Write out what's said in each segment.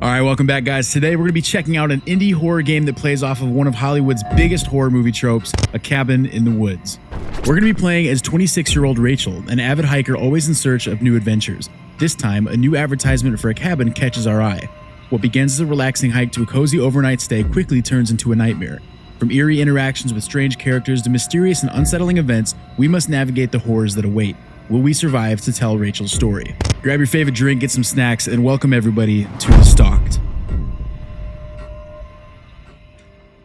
All right, welcome back, guys. Today we're going to be checking out an indie horror game that plays off of one of Hollywood's biggest horror movie tropes, a cabin in the woods. We're going to be playing as 26-year-old Rachel, an avid hiker always in search of new adventures. This time, a new advertisement for a cabin catches our eye. What begins as a relaxing hike to a cozy overnight stay quickly turns into a nightmare. From eerie interactions with strange characters to mysterious and unsettling events, we must navigate the horrors that await. Will we survive to tell Rachel's story? Grab your favorite drink, get some snacks, and welcome everybody to the Stalked.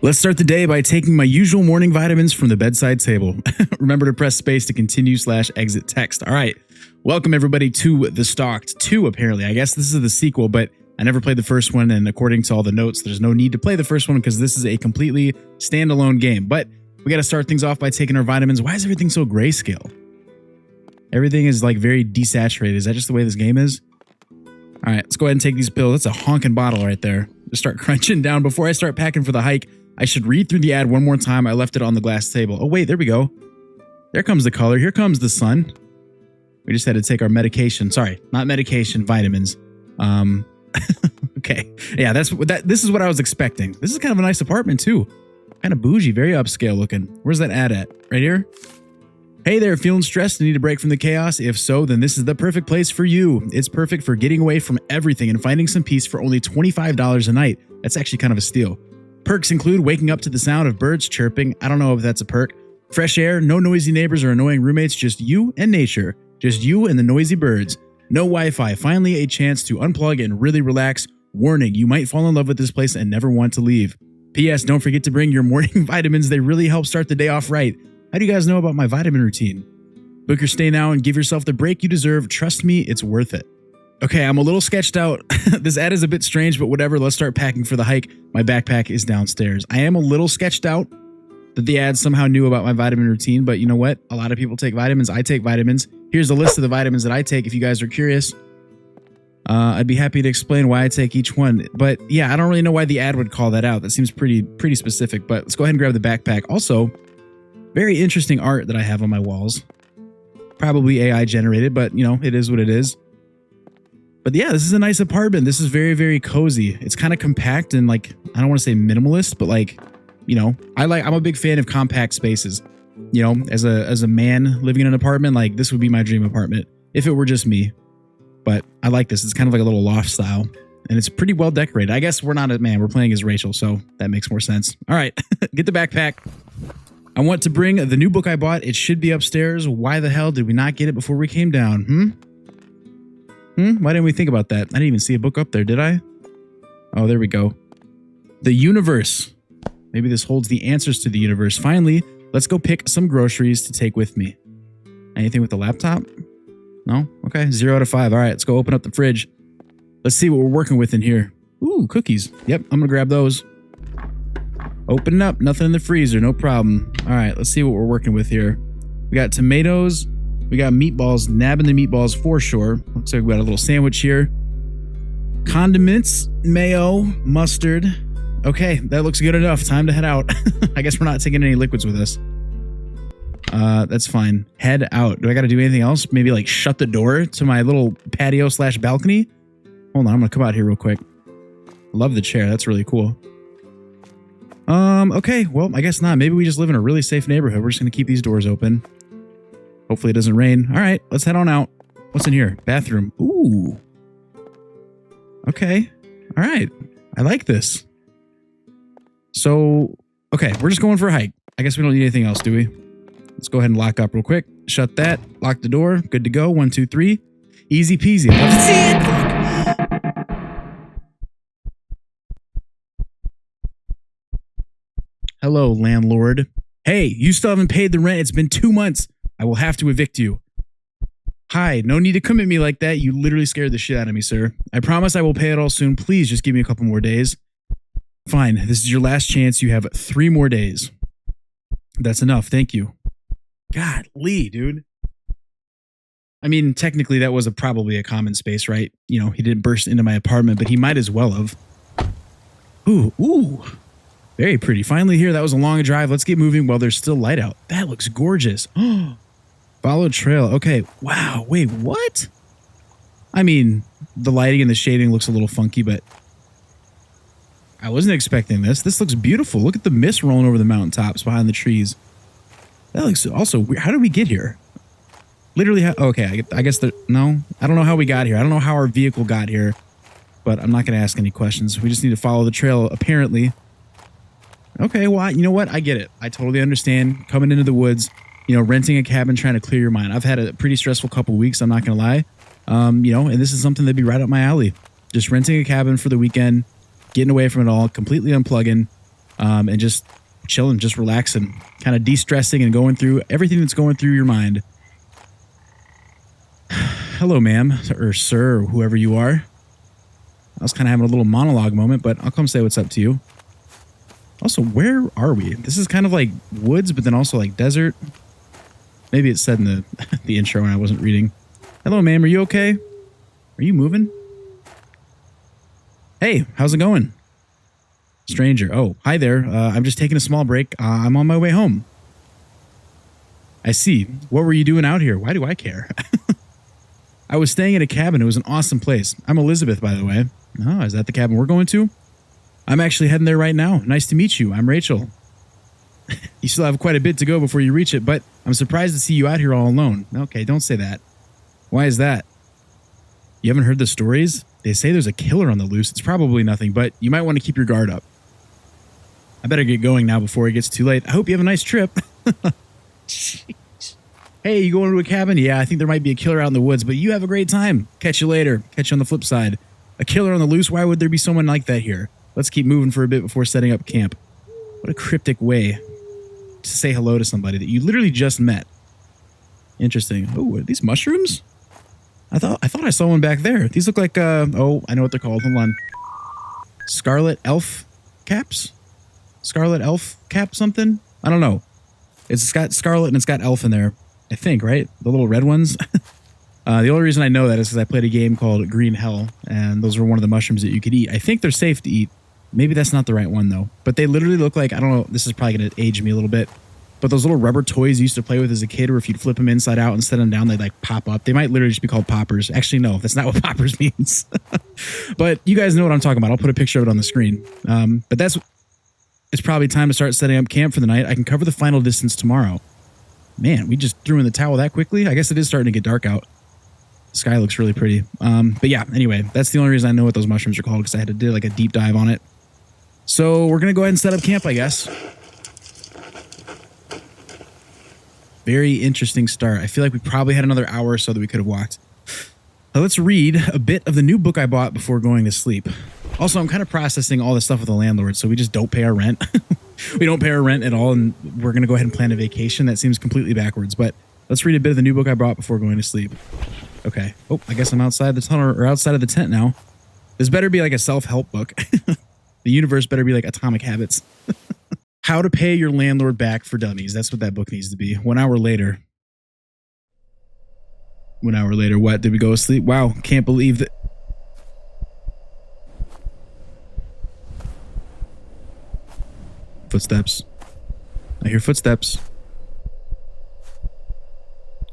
Let's start the day by taking my usual morning vitamins from the bedside table. Remember to press space to continue/exit text. All right, welcome everybody to the Stalked 2, apparently. I guess this is the sequel, but I never played the first one, and according to all the notes, there's no need to play the first one because this is a completely standalone game. But we got to start things off by taking our vitamins. Why is everything so grayscale? Everything is like very desaturated. Is that just the way this game is? All right, let's go ahead and take these pills. That's a honking bottle right there. Just start crunching down. Before I start packing for the hike, I should read through the ad one more time. I left it on the glass table. Oh, wait, there we go. There comes the color. Here comes the sun. We just had to take our medication. Sorry, not medication, vitamins. Okay. Yeah, this is what I was expecting. This is kind of a nice apartment too. Kind of bougie, very upscale looking. Where's that ad at? Right here? Hey there, feeling stressed and need a break from the chaos? If so, then this is the perfect place for you. It's perfect for getting away from everything and finding some peace for only $25 a night. That's actually kind of a steal. Perks include waking up to the sound of birds chirping. I don't know if that's a perk. Fresh air, no noisy neighbors or annoying roommates, just you and nature. Just you and the noisy birds. No Wi-Fi. Finally a chance to unplug and really relax. Warning, you might fall in love with this place and never want to leave. P.S. Don't forget to bring your morning vitamins. They really help start the day off right. How do you guys know about my vitamin routine? Book your stay now and give yourself the break you deserve. Trust me, it's worth it. Okay, I'm a little sketched out. This ad is a bit strange, but whatever. Let's start packing for the hike. My backpack is downstairs. I am a little sketched out that the ad somehow knew about my vitamin routine, but you know what? A lot of people take vitamins. I take vitamins. Here's a list of the vitamins that I take if you guys are curious. I'd be happy to explain why I take each one. But yeah, I don't really know why the ad would call that out. That seems pretty specific, but let's go ahead and grab the backpack. Also, very interesting art that I have on my walls. Probably AI generated, but you know, it is what it is. But yeah, this is a nice apartment. This is very, very cozy. It's kind of compact and like, I don't want to say minimalist, but like, you know, I'm a big fan of compact spaces. You know, as a man living in an apartment, like this would be my dream apartment if it were just me. But I like this. It's kind of like a little loft style and it's pretty well decorated. I guess we're not a man. We're playing as Rachel, so that makes more sense. All right, get the backpack. I want to bring the new book I bought. It should be upstairs. Why the hell did we not get it before we came down? Why didn't we think about that? I didn't even see a book up there, did I? Oh, there we go. The universe. Maybe this holds the answers to the universe. Finally, let's go pick some groceries to take with me. Anything with the laptop? No? Okay, 0 out of 5. All right, let's go open up the fridge. Let's see what we're working with in here. Ooh, cookies. Yep, I'm gonna grab those. Open up, nothing in the freezer, no problem. All right, let's see what we're working with here. We got tomatoes, we got meatballs, nabbing the meatballs for sure. Looks like we got a little sandwich here. Condiments, mayo, mustard. Okay, that looks good enough. Time to head out. I guess we're not taking any liquids with us. That's fine. Head out. Do I got to do anything else? Maybe like shut the door to my little patio/balcony? Hold on, I'm gonna come out here real quick. Love the chair, that's really cool. Okay, well, I guess not. Maybe we just live in a really safe neighborhood. We're just going to keep these doors open. Hopefully it doesn't rain. All right, let's head on out. What's in here? Bathroom. Ooh. Okay. All right. I like this. So, okay, we're just going for a hike. I guess we don't need anything else, do we? Let's go ahead and lock up real quick. Shut that. Lock the door. Good to go. 1, 2, 3. Easy peasy. Let's see it. Hello, landlord. Hey, you still haven't paid the rent. It's been 2 months. I will have to evict you. Hi, no need to come at me like that. You literally scared the shit out of me, sir. I promise I will pay it all soon. Please just give me a couple more days. Fine, this is your last chance. You have 3 more days. That's enough. Thank you. God, Lee, dude. I mean, technically that was probably a common space, right? You know, he didn't burst into my apartment, but he might as well have. Ooh. Very pretty. Finally here. That was a long drive. Let's get moving while there's still light out. That looks gorgeous. Follow trail. Okay. Wow. Wait, what? I mean, the lighting and the shading looks a little funky, but I wasn't expecting this. This looks beautiful. Look at the mist rolling over the mountaintops behind the trees. That looks also weird. How did we get here? Literally, okay, I guess no. I don't know how we got here. I don't know how our vehicle got here, but I'm not going to ask any questions. We just need to follow the trail, apparently. Okay, well, you know what? I get it. I totally understand coming into the woods, you know, renting a cabin, trying to clear your mind. I've had a pretty stressful couple weeks, I'm not going to lie. You know, and this is something that'd be right up my alley. Just renting a cabin for the weekend, getting away from it all, completely unplugging, and just chilling, just relaxing, kind of de-stressing and going through everything that's going through your mind. Hello, ma'am, or sir, or whoever you are. I was kind of having a little monologue moment, but I'll come say what's up to you. Also, where are we? This is kind of like woods, but then also like desert. Maybe it said in the intro when I wasn't reading. Hello, ma'am. Are you okay? Are you moving? Hey, how's it going? Stranger. Oh, hi there. I'm just taking a small break. I'm on my way home. I see. What were you doing out here? Why do I care? I was staying at a cabin. It was an awesome place. I'm Elizabeth, by the way. Oh, is that the cabin we're going to? I'm actually heading there right now. Nice to meet you. I'm Rachel. You still have quite a bit to go before you reach it, but I'm surprised to see you out here all alone. Okay, don't say that. Why is that? You haven't heard the stories? They say there's a killer on the loose. It's probably nothing, but you might want to keep your guard up. I better get going now before it gets too late. I hope you have a nice trip. Hey, you going to a cabin? Yeah, I think there might be a killer out in the woods, but you have a great time. Catch you later. Catch you on the flip side. A killer on the loose? Why would there be someone like that here? Let's keep moving for a bit before setting up camp. What a cryptic way to say hello to somebody that you literally just met. Interesting. Oh, are these mushrooms? I thought I saw one back there. These look like, oh, I know what they're called. Hold on. Scarlet elf caps? Scarlet elf cap something? I don't know. It's got scarlet and it's got elf in there. I think, right? The little red ones. The only reason I know that is because I played a game called Green Hell, and those were one of the mushrooms that you could eat. I think they're safe to eat. Maybe that's not the right one, though. But they literally look like, I don't know, this is probably going to age me a little bit, but those little rubber toys you used to play with as a kid, where if you'd flip them inside out and set them down, they'd like pop up. They might literally just be called poppers. Actually, no, that's not what poppers means. But you guys know what I'm talking about. I'll put a picture of it on the screen. But it's probably time to start setting up camp for the night. I can cover the final distance tomorrow. Man, we just threw in the towel that quickly. I guess it is starting to get dark out. The sky looks really pretty. But yeah, anyway, that's the only reason I know what those mushrooms are called, because I had to do like a deep dive on it. So we're going to go ahead and set up camp, I guess. Very interesting start. I feel like we probably had another hour or so that we could have walked. Now let's read a bit of the new book I bought before going to sleep. Also, I'm kind of processing all this stuff with the landlord, so we just don't pay our rent. We don't pay our rent at all, and we're going to go ahead and plan a vacation. That seems completely backwards, but let's read a bit of the new book I bought before going to sleep. Okay. Oh, I guess I'm outside the tunnel, or outside of the tent now. This better be like a self-help book. The universe better be like Atomic Habits. How to Pay Your Landlord Back for Dummies. That's what that book needs to be. 1 hour later. 1 hour later. What? Did we go to sleep? Wow. Can't believe that. Footsteps. I hear footsteps.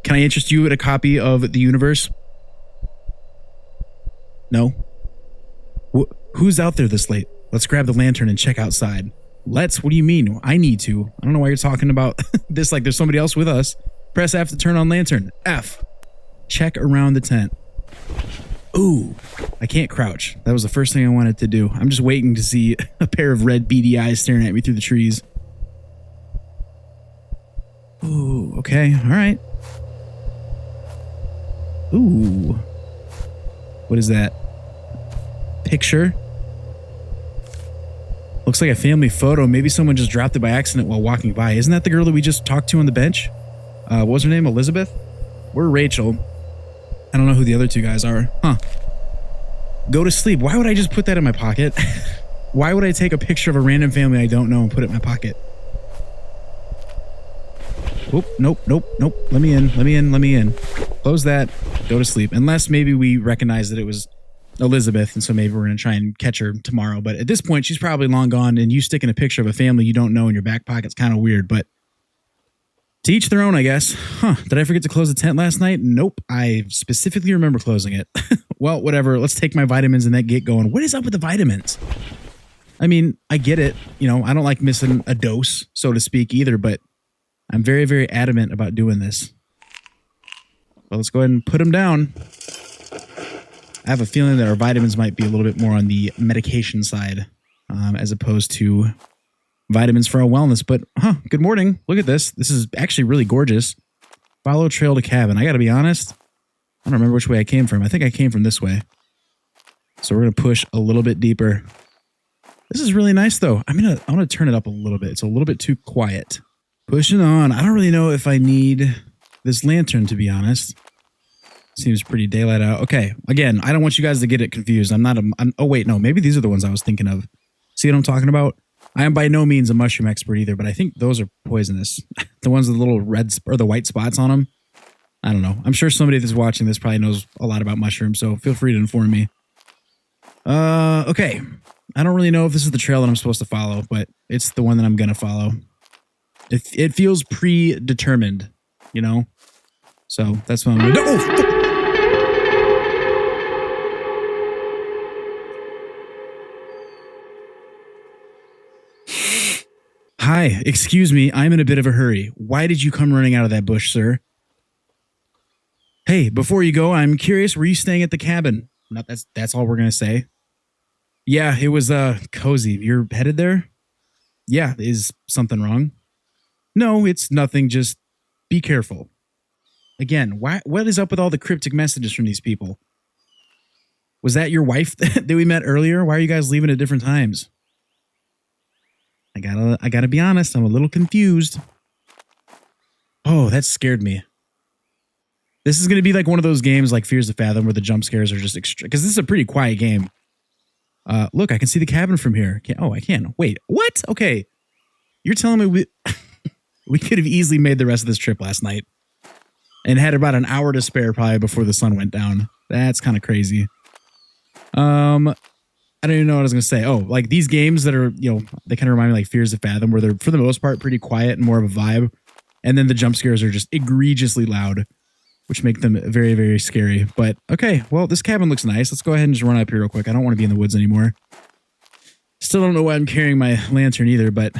Can I interest you in a copy of The Universe? No? Who's out there this late? Let's grab the lantern and check outside. Let's? What do you mean? I need to. I don't know why you're talking about this like there's somebody else with us. Press F to turn on lantern. F. Check around the tent. Ooh, I can't crouch. That was the first thing I wanted to do. I'm just waiting to see a pair of red beady eyes staring at me through the trees. Ooh, okay, all right. Ooh. What is that? Picture? Looks like a family photo. Maybe someone just dropped it by accident while walking by. Isn't that the girl that we just talked to on the bench? What was her name? Elizabeth? We're Rachel. I don't know who the other two guys are. Huh. Go to sleep. Why would I just put that in my pocket? Why would I take a picture of a random family I don't know and put it in my pocket? Oop, nope. Let me in. Close that. Go to sleep. Unless maybe we recognize that it was Elizabeth, and so maybe we're going to try and catch her tomorrow. But at this point, she's probably long gone, and you sticking a picture of a family you don't know in your back pocket's kind of weird, but to each their own, I guess. Huh, did I forget to close the tent last night? Nope, I specifically remember closing it. Well, whatever, let's take my vitamins and then get going. What is up with the vitamins? I mean, I get it. You know, I don't like missing a dose, so to speak, either, but I'm very, very adamant about doing this. Well, let's go ahead and put them down. I have a feeling that our vitamins might be a little bit more on the medication side as opposed to vitamins for our wellness. But, good morning. Look at this. This is actually really gorgeous. Follow trail to cabin. I got to be honest. I don't remember which way I came from. I think I came from this way. So we're going to push a little bit deeper. This is really nice, though. I'm going to turn it up a little bit. It's a little bit too quiet. Pushing on. I don't really know if I need this lantern, to be honest. Seems pretty daylight out. Okay. Again, I don't want you guys to get it confused. Oh, wait, no. Maybe these are the ones I was thinking of. See what I'm talking about? I am by no means a mushroom expert either, but I think those are poisonous. The ones with the little red or the white spots on them. I don't know. I'm sure somebody that's watching this probably knows a lot about mushrooms, so feel free to inform me. Okay. I don't really know if this is the trail that I'm supposed to follow, but it's the one that I'm going to follow. It feels predetermined, you know? So that's what I'm going to do. Oh, Hi, excuse me. I'm in a bit of a hurry. Why did you come running out of that bush, sir? Hey, before you go, I'm curious, were you staying at the cabin? No, that's all we're going to say. Yeah, it was cozy. You're headed there? Yeah, is something wrong? No, it's nothing. Just be careful. Again, what is up with all the cryptic messages from these people? Was that your wife that we met earlier? Why are you guys leaving at different times? I gotta be honest, I'm a little confused. Oh, that scared me. This is gonna be like one of those games like Fears of Fathom where the jump scares are just extra, because this is a pretty quiet game. Look, I can see the cabin from here. I can. Wait, what? Okay. You're telling me we could have easily made the rest of this trip last night and had about an hour to spare probably before the sun went down. That's kind of crazy. I don't even know what I was going to say. Oh, like these games that are, they kind of remind me like Fears of Fathom, where they're, for the most part, pretty quiet and more of a vibe. And then the jump scares are just egregiously loud, which make them very, very scary. But okay, well, this cabin looks nice. Let's go ahead and just run up here real quick. I don't want to be in the woods anymore. Still don't know why I'm carrying my lantern either, but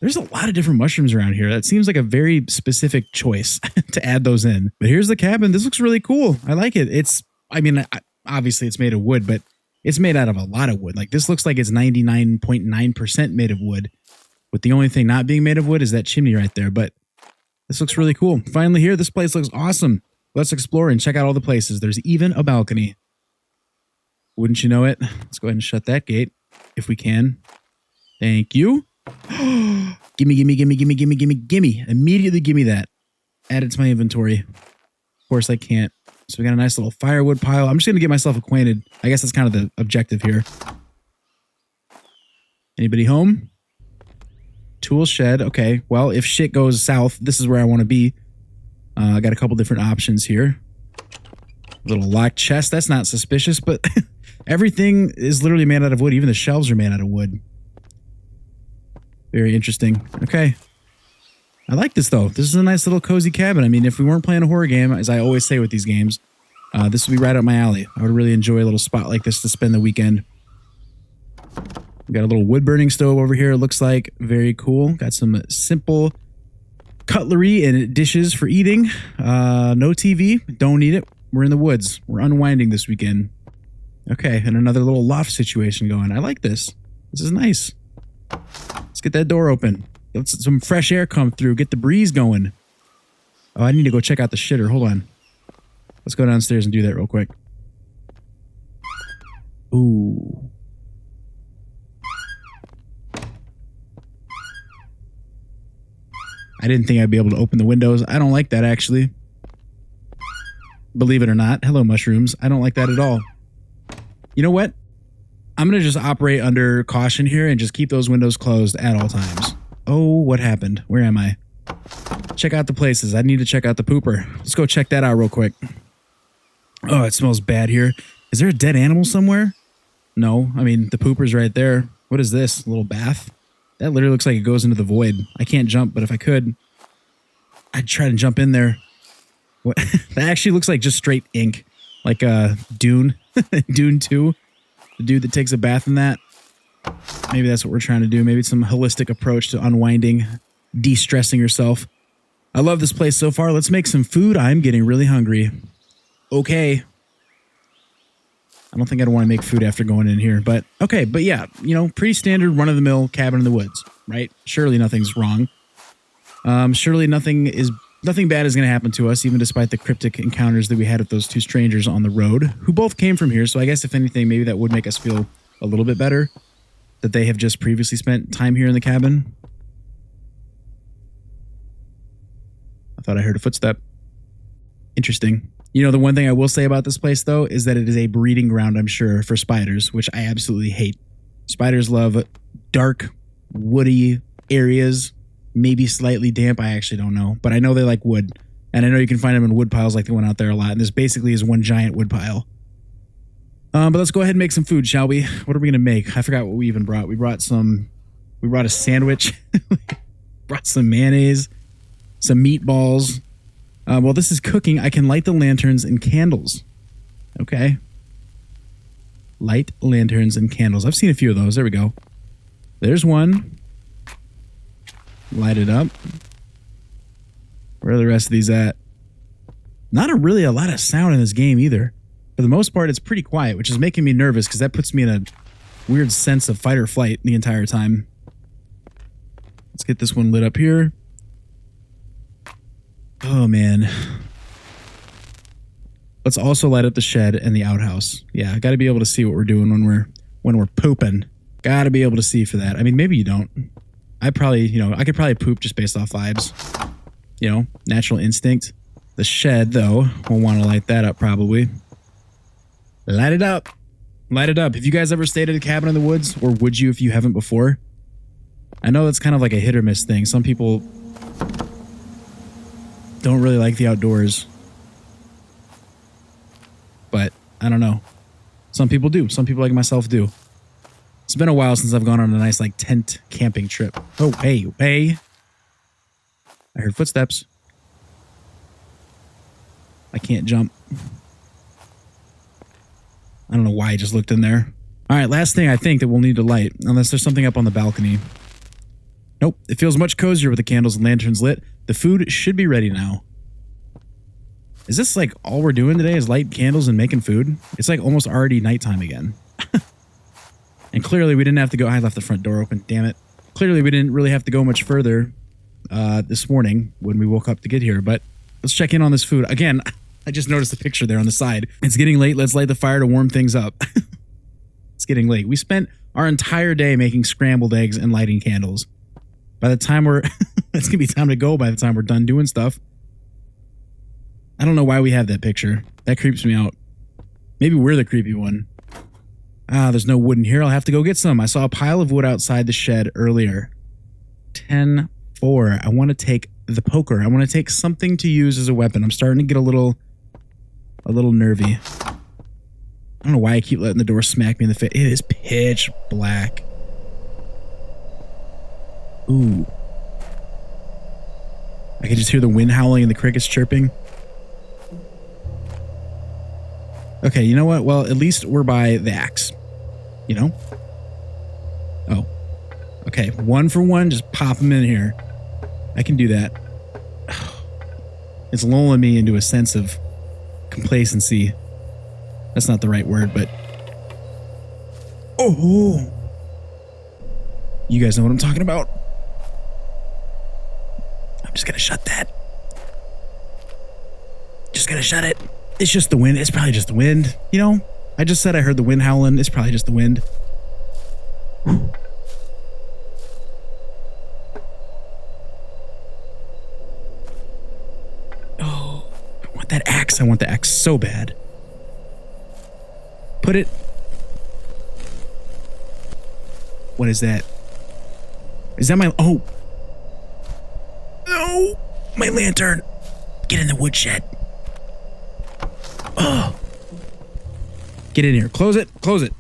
there's a lot of different mushrooms around here. That seems like a very specific choice to add those in. But here's the cabin. This looks really cool. I like it. Obviously it's made of wood, but it's made out of a lot of wood. Like this looks like it's 99.9% made of wood. With the only thing not being made of wood is that chimney right there. But this looks really cool. Finally here, this place looks awesome. Let's explore and check out all the places. There's even a balcony. Wouldn't you know it? Let's go ahead and shut that gate if we can. Thank you. Gimme. Immediately gimme that. Add it to my inventory. Of course I can't. So we got a nice little firewood pile. I'm just going to get myself acquainted. I guess that's kind of the objective here. Anybody home? Tool shed. Okay. Well, if shit goes south, this is where I want to be. I got a couple different options here. Little locked chest. That's not suspicious, but everything is literally made out of wood. Even the shelves are made out of wood. Very interesting. Okay. I like this, though. This is a nice little cozy cabin. I mean, if we weren't playing a horror game, as I always say with these games, this would be right up my alley. I would really enjoy a little spot like this to spend the weekend. We got a little wood-burning stove over here, it looks like. Very cool. Got some simple cutlery and dishes for eating. No TV. Don't need it. We're in the woods. We're unwinding this weekend. Okay, and another little loft situation going. I like this. This is nice. Let's get that door open. Let some fresh air come through. Get the breeze going. Oh, I need to go check out the shitter. Hold on. Let's go downstairs and do that real quick. Ooh. I didn't think I'd be able to open the windows. I don't like that, actually. Believe it or not. Hello, mushrooms. I don't like that at all. You know what? I'm going to just operate under caution here and just keep those windows closed at all times. Oh, what happened? Where am I? Check out the places. I need to check out the pooper. Let's go check that out real quick. Oh, it smells bad here. Is there a dead animal somewhere? No. I mean, the pooper's right there. What is this? A little bath? That literally looks like it goes into the void. I can't jump, but if I could, I'd try to jump in there. What? That actually looks like just straight ink. Like Dune. Dune 2. The dude that takes a bath in that. Maybe that's what we're trying to do. Maybe it's some holistic approach to unwinding, de-stressing yourself. I love this place so far. Let's make some food. I'm getting really hungry. Okay. I don't think I'd want to make food after going in here, but okay. But yeah, you know, pretty standard run-of-the-mill cabin in the woods, right? Surely nothing's wrong. Surely nothing bad is going to happen to us, even despite the cryptic encounters that we had with those two strangers on the road, who both came from here. So I guess if anything, maybe that would make us feel a little bit better that they have just previously spent time here in the cabin. I thought I heard a footstep. Interesting. You know, the one thing I will say about this place, though, is that it is a breeding ground, I'm sure, for spiders, which I absolutely hate. Spiders love dark, woody areas, maybe slightly damp. I actually don't know, but I know they like wood, and I know you can find them in wood piles like the one out there a lot, and this basically is one giant wood pile. But let's go ahead and make some food, shall we? What are we going to make? I forgot what we even brought. We brought a sandwich, brought some mayonnaise, some meatballs. While this is cooking, I can light the lanterns and candles. Okay. Light lanterns and candles. I've seen a few of those. There we go. There's one. Light it up. Where are the rest of these at? Not really a lot of sound in this game either. For the most part, it's pretty quiet, which is making me nervous because that puts me in a weird sense of fight or flight the entire time. Let's get this one lit up here. Oh, man. Let's also light up the shed and the outhouse. Yeah, I got to be able to see what we're doing when we're pooping. Got to be able to see for that. I mean, maybe you don't. I could probably poop just based off vibes. You know, natural instinct. The shed, though, we'll want to light that up probably. Light it up. Light it up. Have you guys ever stayed at a cabin in the woods? Or would you if you haven't before? I know that's kind of like a hit or miss thing. Some people don't really like the outdoors. But I don't know. Some people do. Some people like myself do. It's been a while since I've gone on a nice like tent camping trip. Oh, hey. I heard footsteps. I can't jump. I don't know why I just looked in there. All right, last thing I think that we'll need to light, unless there's something up on the balcony. Nope, it feels much cozier with the candles and lanterns lit. The food should be ready now. Is this like all we're doing today is light candles and making food? It's like almost already nighttime again. And clearly we didn't have to go... I left the front door open, damn it. Clearly we didn't really have to go much further this morning when we woke up to get here, but let's check in on this food. Again, I just noticed the picture there on the side. It's getting late. Let's light the fire to warm things up. It's getting late. We spent our entire day making scrambled eggs and lighting candles. By the time it's going to be time to go by the time we're done doing stuff. I don't know why we have that picture. That creeps me out. Maybe we're the creepy one. There's no wood in here. I'll have to go get some. I saw a pile of wood outside the shed earlier. 10-4. I want to take the poker. I want to take something to use as a weapon. I'm starting to get a little nervy. I don't know why I keep letting the door smack me in the face. It is pitch black. Ooh. I can just hear the wind howling and the crickets chirping. Okay, you know what? Well, at least we're by the axe. You know? Oh. Okay, one for one, just pop them in here. I can do that. It's lulling me into a sense of complacency. That's not the right word, but... Oh! You guys know what I'm talking about? I'm just gonna shut that. Just gonna shut it. It's just the wind. It's probably just the wind. You know, I just said I heard the wind howling. It's probably just the wind. Whew. Oh, I want that axe. I want the axe so bad. Put it. What is that? Is that my... Oh. No. My lantern. Get in the woodshed. Oh. Get in here. Close it. Close it.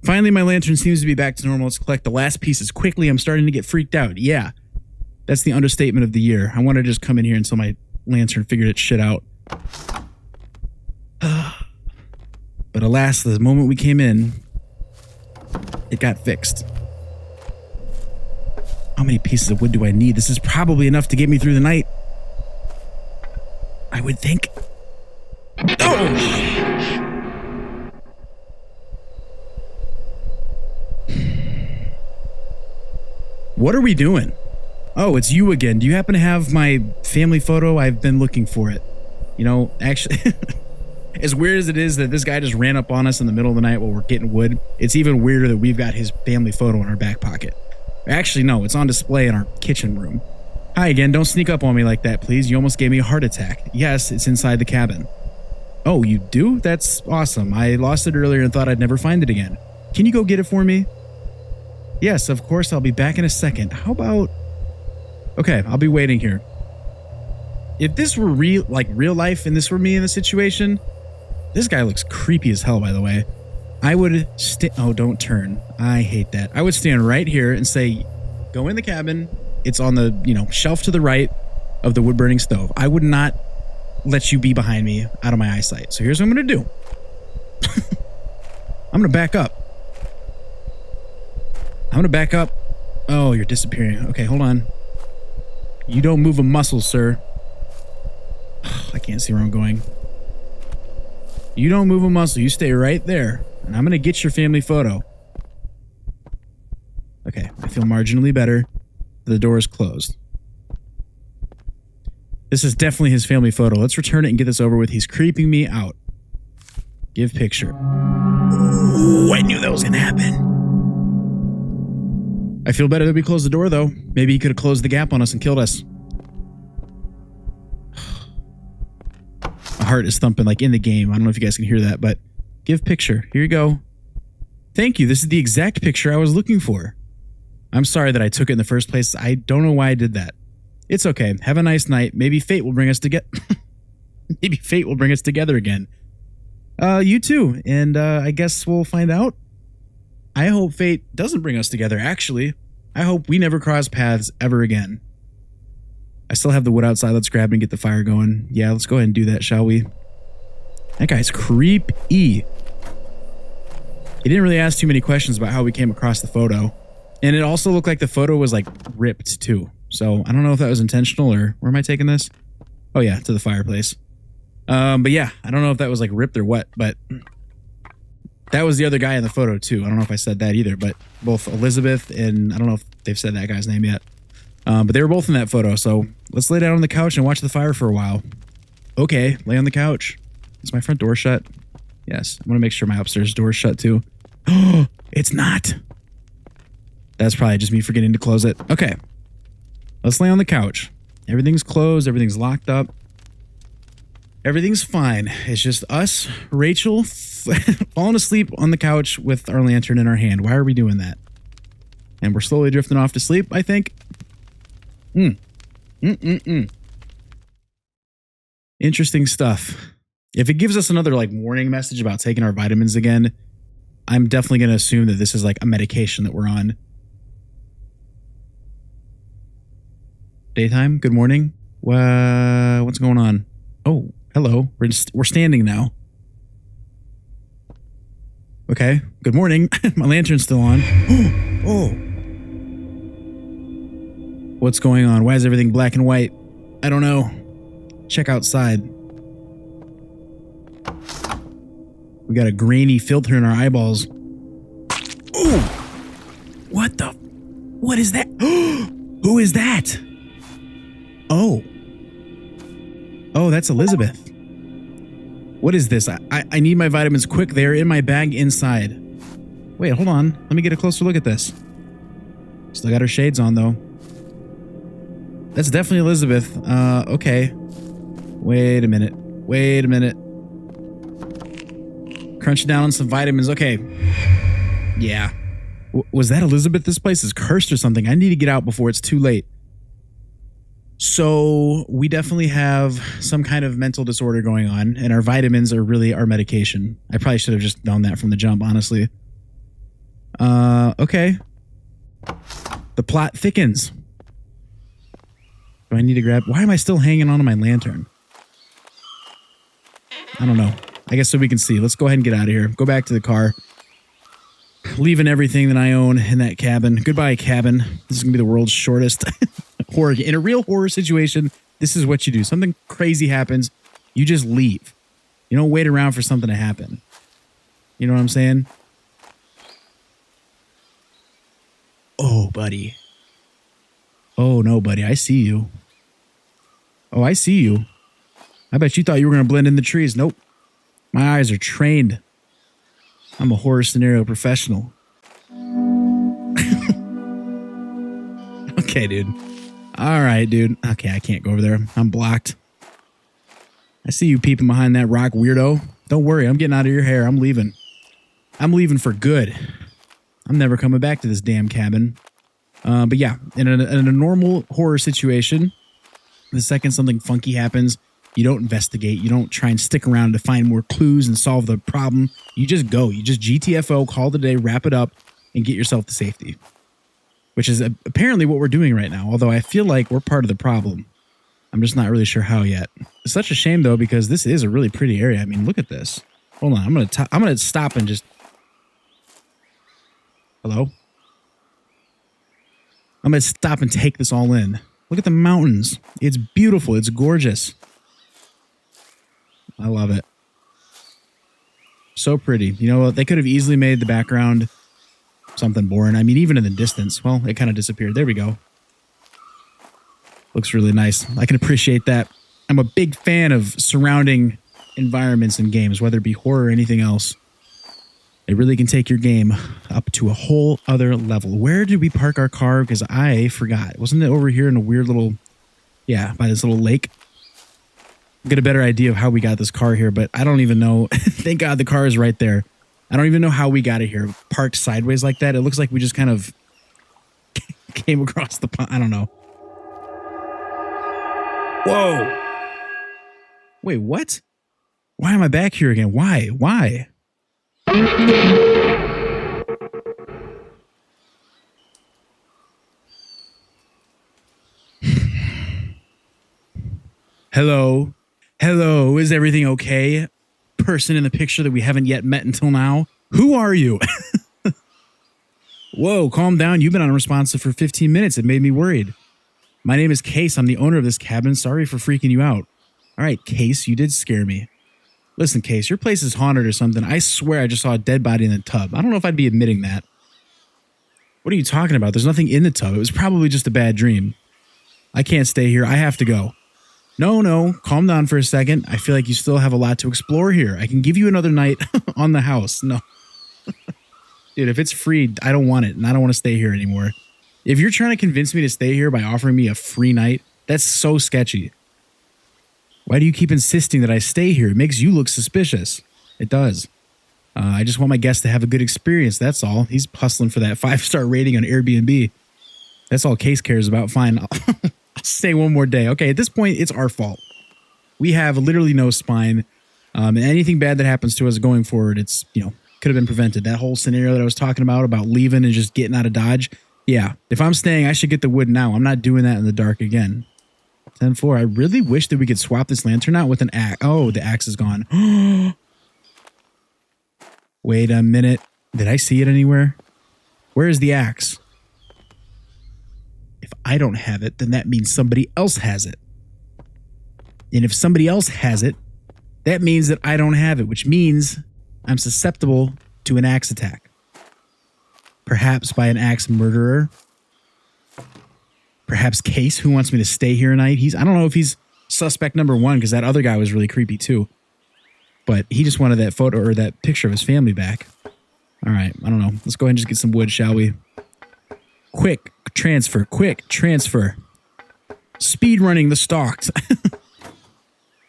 Finally, my lantern seems to be back to normal. Let's collect the last pieces quickly. I'm starting to get freaked out. Yeah. That's the understatement of the year. I want to just come in here until my lantern figured its shit out. But alas, the moment we came in, It got fixed. How many pieces of wood do I need? This is probably enough to get me through the night. I would think. Oh! What are we doing? Oh, it's you again. Do you happen to have my family photo? I've been looking for it. You know, actually, as weird as it is that this guy just ran up on us in the middle of the night while we're getting wood, it's even weirder that we've got his family photo in our back pocket. Actually, no, it's on display in our kitchen room. Hi again, don't sneak up on me like that, please. You almost gave me a heart attack. Yes, it's inside the cabin. Oh, you do? That's awesome. I lost it earlier and thought I'd never find it again. Can you go get it for me? Yes, of course, I'll be back in a second. How about... Okay, I'll be waiting here. If this were real life and this were me in the situation, this guy looks creepy as hell, by the way. I would oh, don't turn. I hate that. I would stand right here and say, go in the cabin. It's on the, shelf to the right of the wood burning stove. I would not let you be behind me out of my eyesight. So here's what I'm going to do. I'm going to back up. Oh, you're disappearing. Okay, hold on. You don't move a muscle, sir. I can't see where I'm going. You don't move a muscle. You stay right there. And I'm going to get your family photo. Okay, I feel marginally better. The door is closed. This is definitely his family photo. Let's return it and get this over with. He's creeping me out. Give picture. Ooh, I knew that was going to happen. I feel better that we closed the door, though. Maybe he could have closed the gap on us and killed us. My heart is thumping like in the game. I don't know if you guys can hear that, but give picture. Here you go. Thank you. This is the exact picture I was looking for. I'm sorry that I took it in the first place. I don't know why I did that. It's okay. Have a nice night. Maybe fate will bring us together. Maybe fate will bring us together again. You too. And I guess we'll find out. I hope fate doesn't bring us together, actually. I hope we never cross paths ever again. I still have the wood outside. Let's grab it and get the fire going. Yeah, let's go ahead and do that, shall we? That guy's creepy. He didn't really ask too many questions about how we came across the photo. And it also looked like the photo was like ripped too. So I don't know if that was intentional or where am I taking this? Oh yeah, to the fireplace. But yeah, I don't know if that was like ripped or what, but that was the other guy in the photo too. I don't know if I said that either, but both Elizabeth and I don't know if they've said that guy's name yet. But they were both in that photo. So let's lay down on the couch and watch the fire for a while. Okay, lay on the couch. Is my front door shut? Yes. I'm going to make sure my upstairs door is shut too. Oh, it's not. That's probably just me forgetting to close it. Okay. Let's lay on the couch. Everything's closed. Everything's locked up. Everything's fine. It's just us, Rachel, falling asleep on the couch with our lantern in our hand. Why are we doing that? And we're slowly drifting off to sleep, I think. Interesting stuff. If it gives us another like warning message about taking our vitamins again, I'm definitely going to assume that this is like a medication that we're on. Daytime? Good morning? What's going on? Oh, hello. We're standing now. Okay. Good morning. My lantern's still on. Oh. What's going on? Why is everything black and white? I don't know. Check outside. We got a grainy filter in our eyeballs. Ooh! What is that? Who is that? Oh, that's Elizabeth. What is this? I need my vitamins quick. They're in my bag inside. Wait, hold on. Let me get a closer look at this. Still got her shades on, though. That's definitely Elizabeth. Okay. Wait a minute. Crunching down on some vitamins. Okay. Yeah. Was that Elizabeth? This place is cursed or something. I need to get out before it's too late. So we definitely have some kind of mental disorder going on, and our vitamins are really our medication. I probably should have just done that from the jump, honestly. Okay. The plot thickens. Do I need to grab... Why am I still hanging on to my lantern? I don't know. I guess so we can see. Let's go ahead and get out of here. Go back to the car. Leaving everything that I own in that cabin. Goodbye, cabin. This is going to be the world's shortest horror. In a real horror situation, this is what you do. Something crazy happens. You just leave. You don't wait around for something to happen. You know what I'm saying? Oh, buddy. Oh, no, buddy. I see you. Oh, I see you. I bet you thought you were going to blend in the trees. Nope. My eyes are trained. I'm a horror scenario professional. Okay, dude. All right, dude. Okay, I can't go over there. I'm blocked. I see you peeping behind that rock, weirdo. Don't worry. I'm getting out of your hair. I'm leaving. I'm leaving for good. I'm never coming back to this damn cabin. But yeah, in a normal horror situation, the second something funky happens, you don't investigate. You don't try and stick around to find more clues and solve the problem. You just go. You just GTFO, call it a day, wrap it up, and get yourself to safety. Which is apparently what we're doing right now, although I feel like we're part of the problem. I'm just not really sure how yet. It's such a shame, though, because this is a really pretty area. I mean, look at this. Hold on. I'm gonna stop and just... Hello? I'm going to stop and take this all in. Look at the mountains. It's beautiful. It's gorgeous. I love it. So pretty. You know what? They could have easily made the background something boring. I mean, even in the distance. Well, it kind of disappeared. There we go. Looks really nice. I can appreciate that. I'm a big fan of surrounding environments in games, whether it be horror or anything else. It really can take your game up to a whole other level. Where did we park our car? Because I forgot. Wasn't it over here in a weird little, yeah, by this little lake? Get a better idea of how we got this car here, but I don't even know. Thank God the car is right there. I don't even know how we got it here. Parked sideways like that. It looks like we just kind of came across the pond. I don't know. Whoa. Wait, what? Why am I back here again? Why? Why? Hello? Hello, is everything okay? Person in the picture that we haven't yet met until now. Who are you? Whoa, calm down. You've been unresponsive for 15 minutes. It made me worried. My name is Case. I'm the owner of this cabin. Sorry for freaking you out. All right, Case, you did scare me. Listen, Case, your place is haunted or something. I swear I just saw a dead body in the tub. I don't know if I'd be admitting that. What are you talking about? There's nothing in the tub. It was probably just a bad dream. I can't stay here. I have to go. No, calm down for a second. I feel like you still have a lot to explore here. I can give you another night on the house. No. Dude, if it's free, I don't want it, and I don't want to stay here anymore. If you're trying to convince me to stay here by offering me a free night, that's so sketchy. Why do you keep insisting that I stay here? It makes you look suspicious. It does. I just want my guests to have a good experience, that's all. He's hustling for that 5-star rating on Airbnb. That's all Case cares about. Fine, I'll stay one more day. Okay, at this point, it's our fault. We have literally no spine. And anything bad that happens to us going forward, it's, could have been prevented. That whole scenario that I was talking about leaving and just getting out of Dodge. Yeah, if I'm staying, I should get the wood now. I'm not doing that in the dark again. 10-4. I really wish that we could swap this lantern out with an axe. Oh, the axe is gone. Wait a minute. Did I see it anywhere? Where is the axe? If I don't have it, then that means somebody else has it. And if somebody else has it, that means that I don't have it, which means I'm susceptible to an axe attack. Perhaps by an axe murderer. Perhaps Case, who wants me to stay here tonight. I don't know if he's suspect number one, because that other guy was really creepy too. But he just wanted that photo or that picture of his family back. All right, I don't know. Let's go ahead and just get some wood, shall we? Quick transfer. Speed running the Stalked.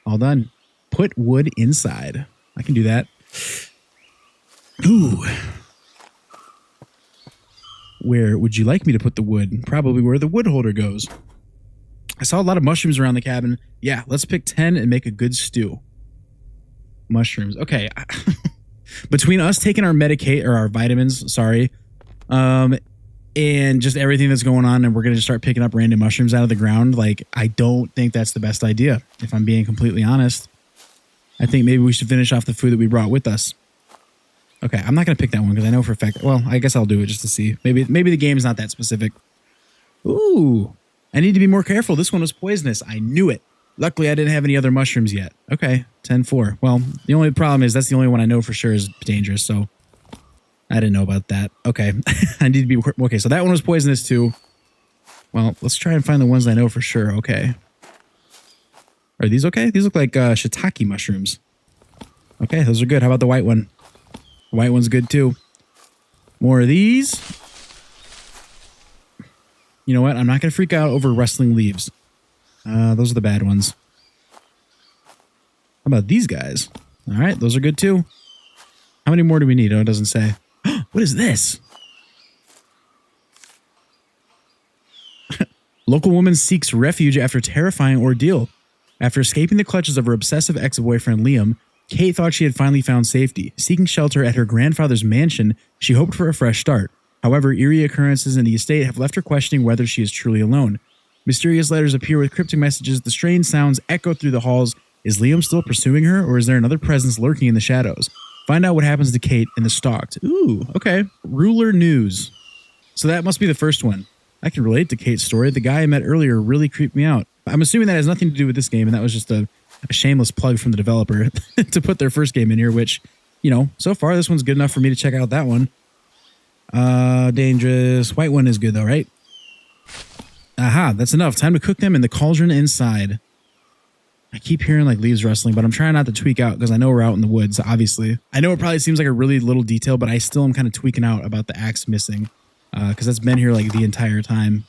All done. Put wood inside. I can do that. Ooh. Where would you like me to put the wood? Probably where the wood holder goes. I saw a lot of mushrooms around the cabin. Yeah, let's pick 10 and make a good stew. Mushrooms. Okay. Between us taking our our vitamins, and just everything that's going on, and we're going to start picking up random mushrooms out of the ground, I don't think that's the best idea, if I'm being completely honest. I think maybe we should finish off the food that we brought with us. Okay, I'm not going to pick that one because I know for a fact. Well, I guess I'll do it just to see. Maybe the game's not that specific. Ooh, I need to be more careful. This one was poisonous. I knew it. Luckily, I didn't have any other mushrooms yet. Okay, 10-4. Well, the only problem is that's the only one I know for sure is dangerous, so I didn't know about that. Okay, I need to be... Okay, so that one was poisonous too. Well, let's try and find the ones I know for sure. Okay. Are these okay? These look like shiitake mushrooms. Okay, those are good. How about the white one? The white one's good too. More of these. You know what? I'm not going to freak out over rustling leaves. Those are the bad ones. How about these guys? All right, those are good too. How many more do we need? Oh, it doesn't say. What is this? Local woman seeks refuge after terrifying ordeal. After escaping the clutches of her obsessive ex-boyfriend Liam, Kate thought she had finally found safety. Seeking shelter at her grandfather's mansion, she hoped for a fresh start. However, eerie occurrences in the estate have left her questioning whether she is truly alone. Mysterious letters appear with cryptic messages. The strange sounds echo through the halls. Is Liam still pursuing her, or is there another presence lurking in the shadows? Find out what happens to Kate in the Stalked. Ooh, okay. Ruler news. So that must be the first one. I can relate to Kate's story. The guy I met earlier really creeped me out. I'm assuming that has nothing to do with this game, and that was just a shameless plug from the developer to put their first game in here, which, you know, so far this one's good enough for me to check out that one. Dangerous. White one is good though, right? Aha, that's enough. Time to cook them in the cauldron inside. I keep hearing like leaves rustling, but I'm trying not to tweak out because I know we're out in the woods, obviously. I know it probably seems like a really little detail, but I still am kind of tweaking out about the axe missing because that's been here like the entire time.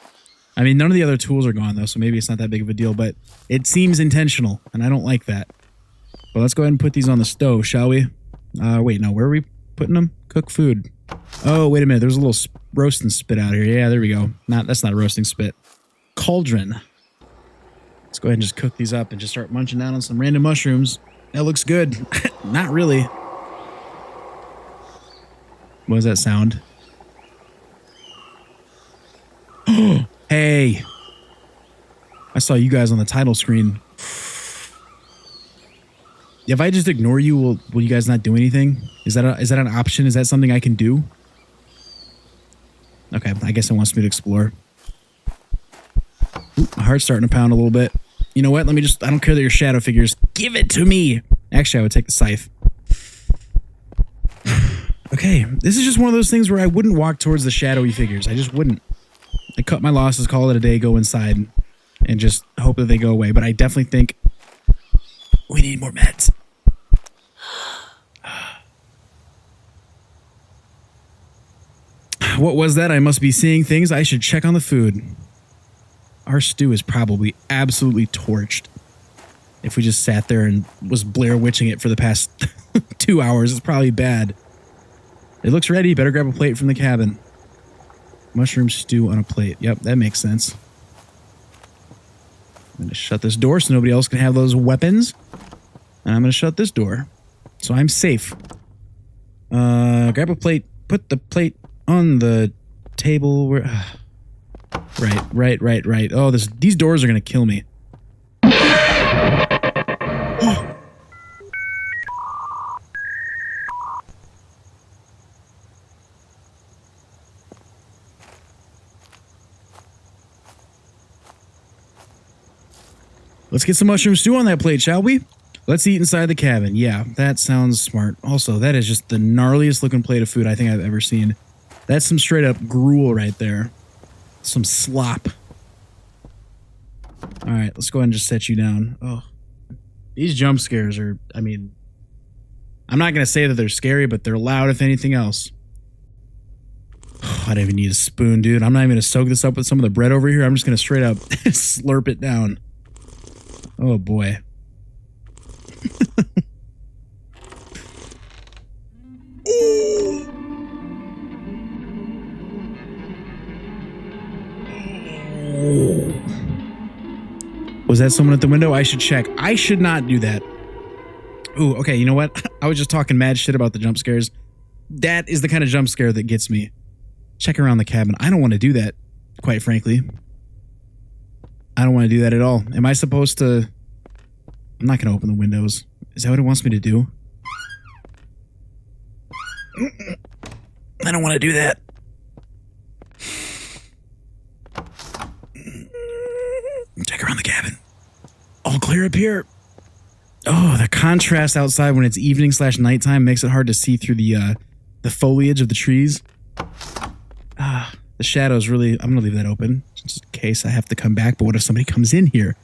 I mean, none of the other tools are gone though, so maybe it's not that big of a deal, but it seems intentional, and I don't like that. But let's go ahead and put these on the stove, shall we? Wait, no, where are we putting them? Cook food. Oh, wait a minute. There's a little roasting spit out here. Yeah, there we go. That's not roasting spit. Cauldron. Let's go ahead and just cook these up and just start munching down on some random mushrooms. That looks good. Not really. What does that sound? Hey. I saw you guys on the title screen. If I just ignore you, will you guys not do anything? Is that an option? Is that something I can do? Okay, I guess it wants me to explore. Ooh, my heart's starting to pound a little bit. You know what? I don't care that you're shadow figures. Give it to me. Actually, I would take the scythe. Okay, this is just one of those things where I wouldn't walk towards the shadowy figures. I just wouldn't. I cut my losses, call it a day, go inside, and just hope that they go away. But I definitely think we need more meds. What was that? I must be seeing things. I should check on the food. Our stew is probably absolutely torched. If we just sat there and was Blair Witching it for the past 2 hours, it's probably bad. It looks ready. Better grab a plate from the cabin. Mushroom stew on a plate. Yep, that makes sense. I'm going to shut this door so nobody else can have those weapons. And I'm going to shut this door. So I'm safe. Grab a plate. Put the plate on the table. Where... Right. Oh, these doors are going to kill me. Let's get some mushroom stew on that plate, shall we? Let's eat inside the cabin. Yeah, that sounds smart. Also, that is just the gnarliest looking plate of food I think I've ever seen. That's some straight up gruel right there. Some slop. All right, let's go ahead and just set you down. Oh, these jump scares are, I mean, I'm not going to say that they're scary, but they're loud if anything else. Oh, I don't even need a spoon, dude. I'm not even going to soak this up with some of the bread over here. I'm just going to straight up slurp it down. Oh, boy. Was that someone at the window? I should check. I should not do that. Ooh, okay, you know what? I was just talking mad shit about the jump scares. That is the kind of jump scare that gets me. Check around the cabin. I don't want to do that, quite frankly. I don't want to do that at all. Am I supposed to... I'm not going to open the windows. Is that what it wants me to do? I don't want to do that. Check around the cabin. All clear up here. Oh, the contrast outside when it's evening/nighttime makes it hard to see through the foliage of the trees. The shadows really... I'm going to leave that open just in case I have to come back. But what if somebody comes in here?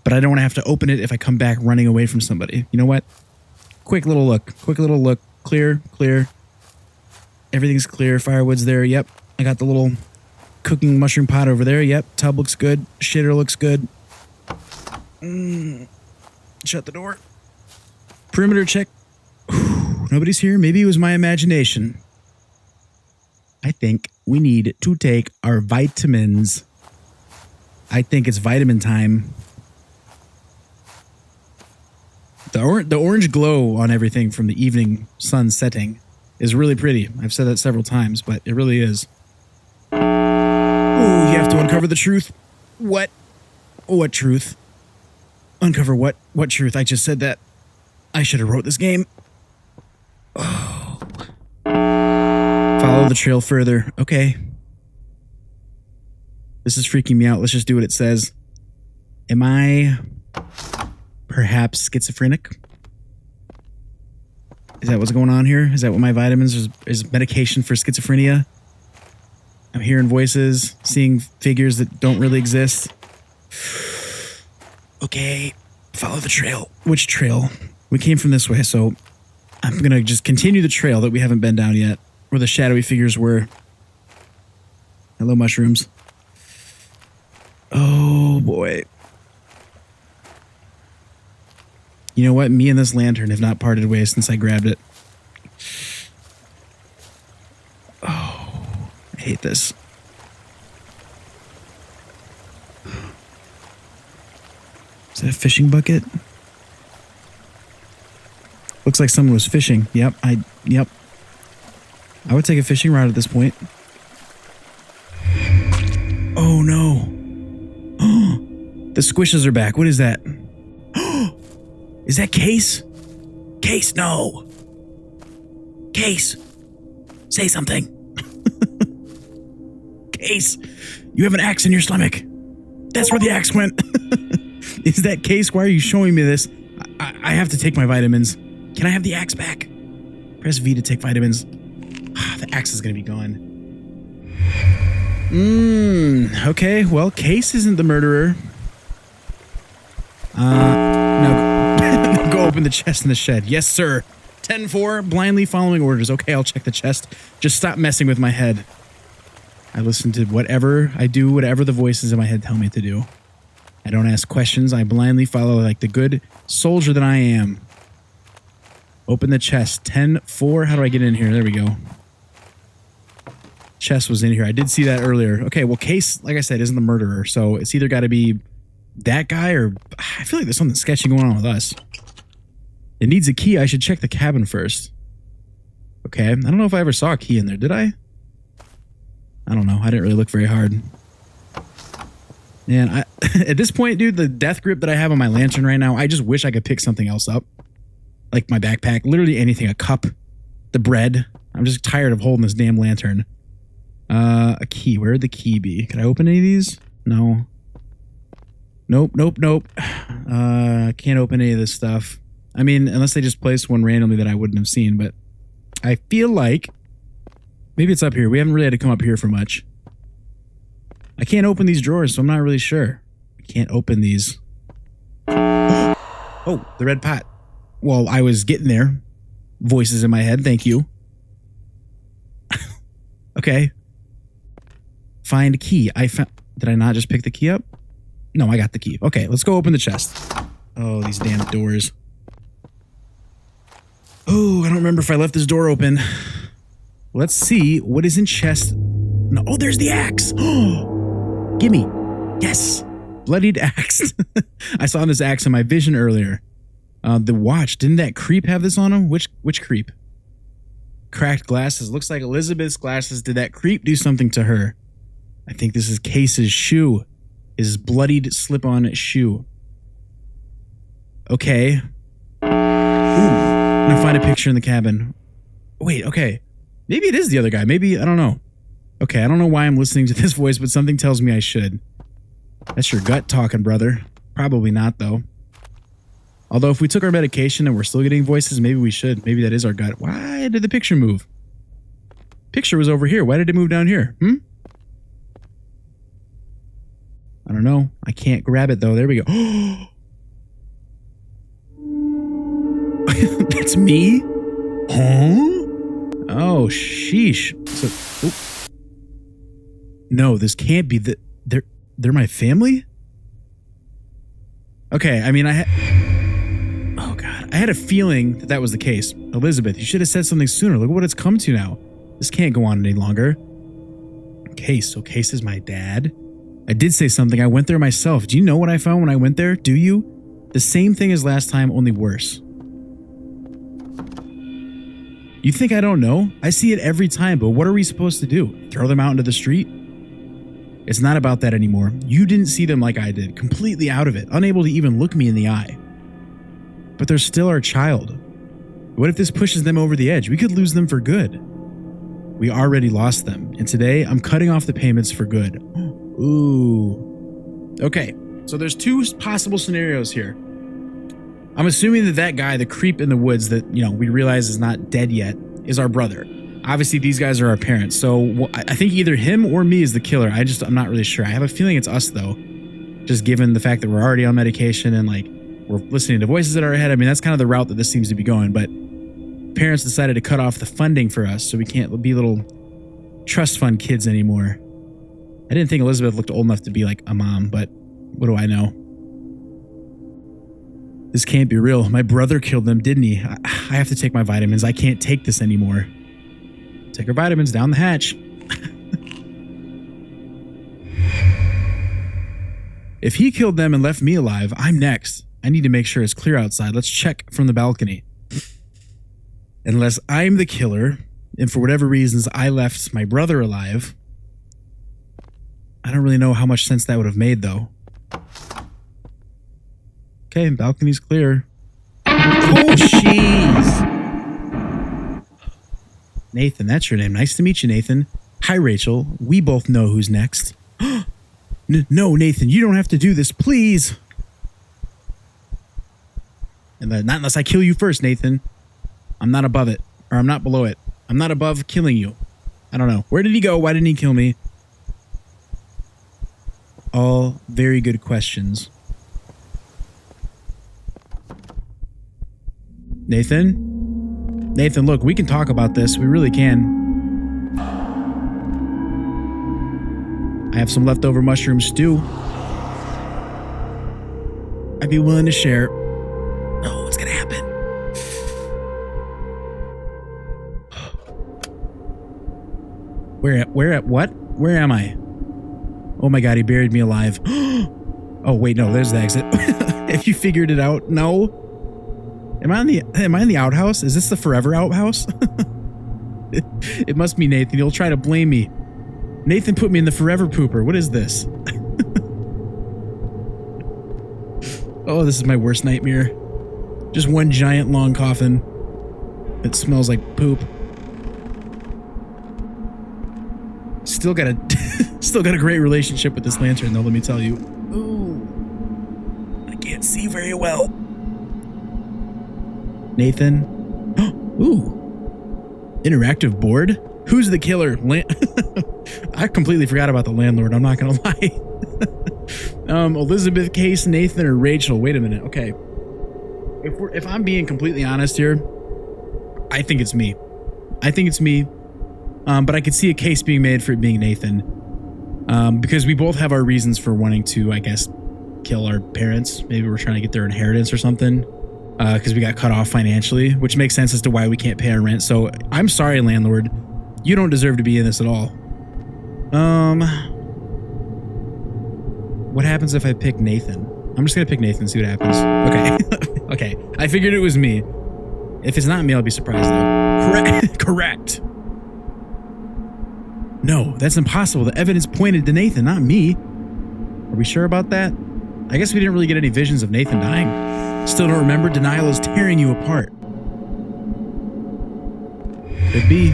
But I don't want to have to open it if I come back running away from somebody. You know what? Quick little look. Clear. Everything's clear. Firewood's there. Yep. I got the little cooking mushroom pot over there. Yep. Tub looks good. Shitter looks good. Shut the door. Perimeter check. Nobody's here. Maybe it was my imagination. I think we need to take our vitamins. I think it's vitamin time. The orange glow on everything from the evening sun setting is really pretty. I've said that several times, but it really is. Oh, you have to uncover the truth. What? What truth? Uncover what? What truth? I just said that. I should have wrote this game. Oh. Follow the trail further. Okay. This is freaking me out. Let's just do what it says. Am I perhaps schizophrenic? Is that what's going on here? Is that what my vitamins is medication for schizophrenia? I'm hearing voices, seeing figures that don't really exist. Okay, follow the trail. Which trail? We came from this way, so I'm going to just continue the trail that we haven't been down yet, where the shadowy figures were. Hello, mushrooms. Oh, boy. You know what? Me and this lantern have not parted ways since I grabbed it. Oh, I hate this. Is that a fishing bucket? Looks like someone was fishing. Yep. I would take a fishing rod at this point. Oh no. The squishes are back. What is that? Is that Case? Case, no. Case, say something. Case, you have an axe in your stomach. That's where the axe went. Is that Case? Why are you showing me this? I have to take my vitamins. Can I have the axe back? Press V to take vitamins. The axe is going to be gone. Okay, well, Case isn't the murderer. No, go open the chest in the shed. Yes, sir. 10-4, blindly following orders. Okay, I'll check the chest. Just stop messing with my head. I listen to whatever I do, whatever the voices in my head tell me to do. I don't ask questions. I blindly follow like the good soldier that I am. Open the chest. 10-4. How do I get in here? There we go. Chest was in here. I did see that earlier. Okay, well, Case, like I said, isn't the murderer. So it's either got to be that guy or... I feel like there's something sketchy going on with us. It needs a key. I should check the cabin first. Okay. I don't know if I ever saw a key in there. Did I? I don't know. I didn't really look very hard. Man, at this point, dude, the death grip that I have on my lantern right now, I just wish I could pick something else up. Like my backpack. Literally anything. A cup. The bread. I'm just tired of holding this damn lantern. A key. Where would the key be? Can I open any of these? No. Nope. Can't open any of this stuff. I mean, unless they just placed one randomly that I wouldn't have seen, but I feel like maybe it's up here. We haven't really had to come up here for much. I can't open these drawers, so I'm not really sure. I can't open these. Oh, the red pot. Well, I was getting there. Voices in my head. Thank you. Okay. Find key. Did I not just pick the key up? No, I got the key. Okay, let's go open the chest. Oh, these damn doors. Oh, I don't remember if I left this door open. Let's see what is in chest. No, oh, there's the axe. Oh, gimme. Yes. Bloodied axe. I saw this axe in my vision earlier. The watch. Didn't that creep have this on him? Which creep? Cracked glasses. Looks like Elizabeth's glasses. Did that creep do something to her? I think this is Case's shoe. His bloodied slip-on shoe. Okay. Ooh. I'm gonna find a picture in the cabin. Wait, okay. Maybe it is the other guy. Maybe, I don't know. Okay, I don't know why I'm listening to this voice, but something tells me I should. That's your gut talking, brother. Probably not, though. Although if we took our medication and we're still getting voices, maybe we should. Maybe that is our gut. Why did the picture move? Picture was over here. Why did it move down here? I don't know. I can't grab it, though. There we go. That's me? Huh? Oh, sheesh. So, no, this can't be they're my family? Okay, I mean, oh God, I had a feeling that was the case. Elizabeth, you should have said something sooner. Look at what it's come to now. This can't go on any longer. Case, so Case is my dad? I did say something. I went there myself. Do you know what I found when I went there? Do you? The same thing as last time, only worse. You think I don't know? I see it every time, but what are we supposed to do? Throw them out into the street? It's not about that anymore. You didn't see them like I did, completely out of it, unable to even look me in the eye. But they're still our child. What if this pushes them over the edge? We could lose them for good. We already lost them, and today I'm cutting off the payments for good. Ooh. Okay, so there's two possible scenarios here. I'm assuming that guy, the creep in the woods that, we realize is not dead yet, is our brother. Obviously, these guys are our parents, so I think either him or me is the killer. I'm not really sure. I have a feeling it's us, though, just given the fact that we're already on medication and, we're listening to voices in our head. I mean, that's kind of the route that this seems to be going, but parents decided to cut off the funding for us, so we can't be little trust fund kids anymore. I didn't think Elizabeth looked old enough to be like a mom, but what do I know? This can't be real. My brother killed them, didn't he? I have to take my vitamins. I can't take this anymore. Take her vitamins down the hatch. If he killed them and left me alive, I'm next. I need to make sure it's clear outside. Let's check from the balcony. Unless I'm the killer, and for whatever reasons I left my brother alive, I don't really know how much sense that would have made, though. Okay, balcony's clear. Oh, jeez. Nathan, that's your name. Nice to meet you, Nathan. Hi, Rachel. We both know who's next. No, Nathan, you don't have to do this, please. And not unless I kill you first, Nathan. I'm not above it, or I'm not below it. I'm not above killing you. I don't know. Where did he go? Why didn't he kill me? All very good questions. Nathan? Nathan, look, we can talk about this. We really can. I have some leftover mushroom stew. I'd be willing to share. Oh, what's gonna happen? Where at what? Where am I? Oh my God, he buried me alive. Oh wait, no, there's the exit. If you figured it out, no. Am I in the outhouse? Is this the forever outhouse? It must be Nathan. He'll try to blame me. Nathan put me in the forever pooper. What is this? Oh, this is my worst nightmare. Just one giant long coffin that smells like poop. Still got a great relationship with this lantern, though, let me tell you. Ooh. I can't see very well. Nathan. Ooh. Interactive board? Who's the killer? I completely forgot about the landlord, I'm not gonna lie. Elizabeth, Case, Nathan, or Rachel. Wait a minute. Okay. If I'm being completely honest here, I think it's me. But I could see a case being made for it being Nathan. Because we both have our reasons for wanting to, I guess, kill our parents. Maybe we're trying to get their inheritance or something. Because we got cut off financially, which makes sense as to why we can't pay our rent. So I'm sorry, landlord. You don't deserve to be in this at all. What happens if I pick Nathan? I'm just going to pick Nathan and see what happens. Okay. Okay. I figured it was me. If it's not me, I'll be surprised though. Correct. No, that's impossible. The evidence pointed to Nathan, not me. Are we sure about that? I guess we didn't really get any visions of Nathan dying. Still don't remember? Denial is tearing you apart. Could be.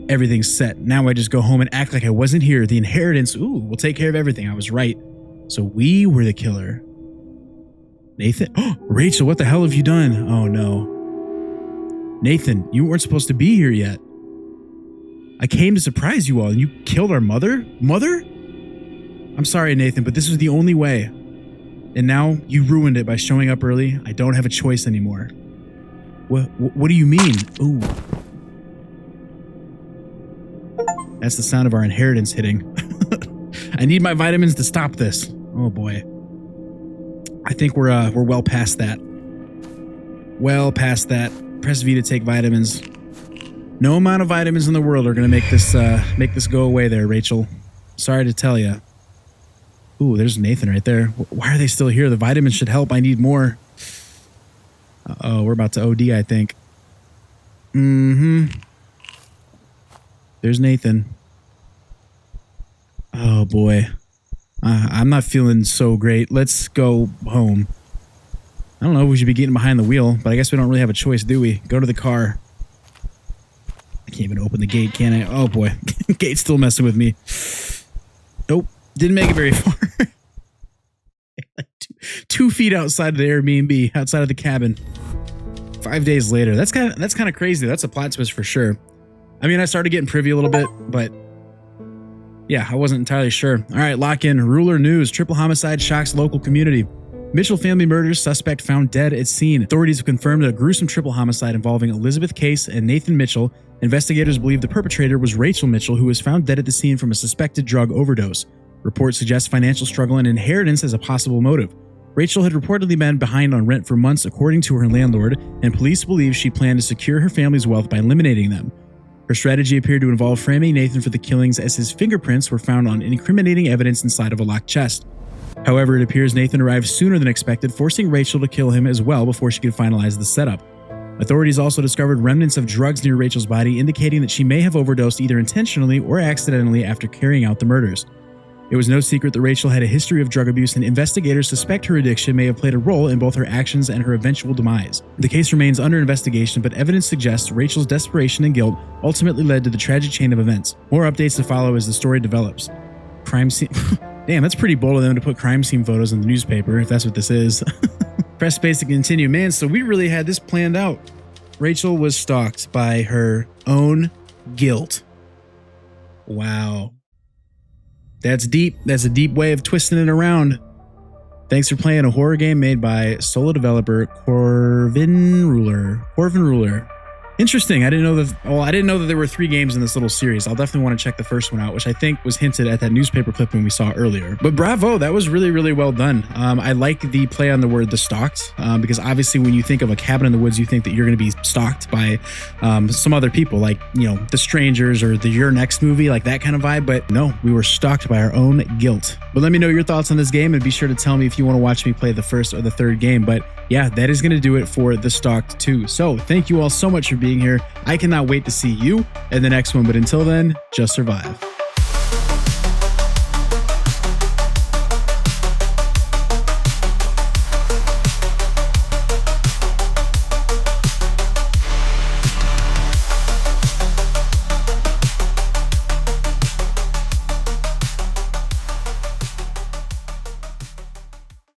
Everything's set. Now I just go home and act like I wasn't here. The inheritance, ooh, will take care of everything. I was right. So we were the killer. Nathan? Rachel, what the hell have you done? Oh no. Nathan, you weren't supposed to be here yet. I came to surprise you all and you killed our mother? Mother? I'm sorry, Nathan, but this was the only way. And now you ruined it by showing up early. I don't have a choice anymore. What do you mean? Ooh. That's the sound of our inheritance hitting. I need my vitamins to stop this. Oh boy. I think we're well past that. Well past that. Press V to take vitamins. No amount of vitamins in the world are going to make this go away there, Rachel. Sorry to tell you. Ooh, there's Nathan right there. Why are they still here? The vitamins should help. I need more. Uh-oh, we're about to OD, I think. There's Nathan. Oh, boy. I'm not feeling so great. Let's go home. I don't know if we should be getting behind the wheel, but I guess we don't really have a choice, do we? Go to the car. I can't even open the gate, can I? Oh, boy. Gate's still messing with me. Nope. Didn't make it very far. Like 2 feet outside of the Airbnb, outside of the cabin. 5 days later. That's kind of crazy. That's a plot twist for sure. I mean, I started getting privy a little bit, but yeah, I wasn't entirely sure. All right, lock in. Ruler news. Triple homicide shocks local community. Mitchell family murders, suspect found dead at scene. Authorities have confirmed a gruesome triple homicide involving Elizabeth Case and Nathan Mitchell. Investigators believe the perpetrator was Rachel Mitchell, who was found dead at the scene from a suspected drug overdose. Reports suggest financial struggle and inheritance as a possible motive. Rachel had reportedly been behind on rent for months, according to her landlord, and police believe she planned to secure her family's wealth by eliminating them. Her strategy appeared to involve framing Nathan for the killings, as his fingerprints were found on incriminating evidence inside of a locked chest. However, it appears Nathan arrived sooner than expected, forcing Rachel to kill him as well before she could finalize the setup. Authorities also discovered remnants of drugs near Rachel's body, indicating that she may have overdosed either intentionally or accidentally after carrying out the murders. It was no secret that Rachel had a history of drug abuse, and investigators suspect her addiction may have played a role in both her actions and her eventual demise. The case remains under investigation, but evidence suggests Rachel's desperation and guilt ultimately led to the tragic chain of events. More updates to follow as the story develops. Crime scene... Damn, that's pretty bold of them to put crime scene photos in the newspaper, if that's what this is. Press space to continue. Man, so we really had this planned out. Rachel was stalked by her own guilt. Wow. That's deep. That's a deep way of twisting it around. Thanks for playing a horror game made by solo developer Corvin Ruler. Interesting. I didn't know that there were 3 games in this little series. I'll definitely want to check the first one out, which I think was hinted at that newspaper clipping we saw earlier. But bravo, that was really, really well done. I like the play on the word "the stalked," because obviously when you think of a cabin in the woods, you think that you're going to be stalked by some other people, like, you know, The Strangers or the Your Next movie, like that kind of vibe. But no, we were stalked by our own guilt. But let me know your thoughts on this game, and be sure to tell me if you want to watch me play the first or the third game. But yeah, that is going to do it for The Stalked 2. So thank you all so much for being here. I cannot wait to see you in the next one. But until then, just survive.